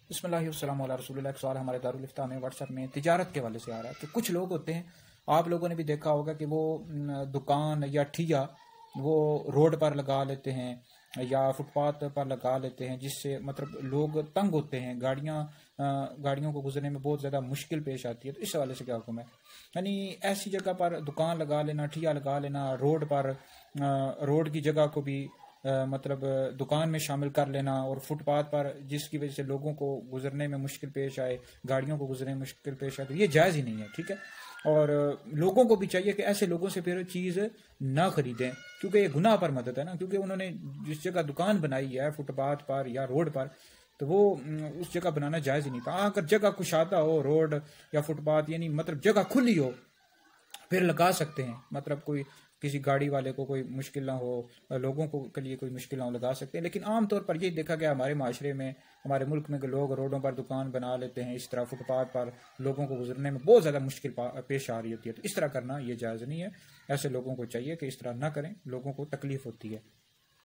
بسم اللہ والسلام علی رسول اللہ۔ ایک سوال ہمارے دارالفتاء میں واٹس ایپ میں تجارت کے والے سے آ رہا ہے کہ کچھ لوگ ہوتے ہیں، آپ لوگوں نے بھی دیکھا ہوگا کہ وہ دکان یا ٹھیا وہ روڈ پر لگا لیتے ہیں یا فٹ پاتھ پر لگا لیتے ہیں، جس سے مطلب لوگ تنگ ہوتے ہیں، گاڑیوں کو گزرنے میں بہت زیادہ مشکل پیش آتی ہے۔ تو اس حوالے سے کیا حکم ہے؟ یعنی ایسی جگہ پر دکان لگا لینا، ٹھیا لگا لینا، روڈ کی جگہ کو بھی مطلب دکان میں شامل کر لینا، اور فٹ پاتھ پر جس کی وجہ سے لوگوں کو گزرنے میں مشکل پیش آئے، گاڑیوں کو گزرنے میں مشکل پیش آئے، تو یہ جائز ہی نہیں ہے، ٹھیک ہے۔ اور لوگوں کو بھی چاہیے کہ ایسے لوگوں سے پھر چیز نہ خریدیں، کیونکہ یہ گناہ پر مدد ہے نا، کیونکہ انہوں نے جس جگہ دکان بنائی ہے فٹ پاتھ پر یا روڈ پر، تو وہ اس جگہ بنانا جائز ہی نہیں تھا۔ اگر جگہ کشادہ ہو، روڈ یا فٹ پاتھ، یعنی مطلب جگہ کھلی ہو، پھر لگا سکتے ہیں، مطلب کوئی کسی گاڑی والے کو کوئی مشکل نہ ہو، لوگوں کو کے لیے کوئی مشکل نہ ہو، لگا سکتے ہیں۔ لیکن عام طور پر یہ دیکھا گیا ہمارے معاشرے میں، ہمارے ملک میں، کہ لوگ روڈوں پر دکان بنا لیتے ہیں، اس طرح فٹ پاتھ پر لوگوں کو گزرنے میں بہت زیادہ مشکل پیش آ رہی ہوتی ہے۔ تو اس طرح کرنا یہ جائز نہیں ہے، ایسے لوگوں کو چاہیے کہ اس طرح نہ کریں، لوگوں کو تکلیف ہوتی ہے۔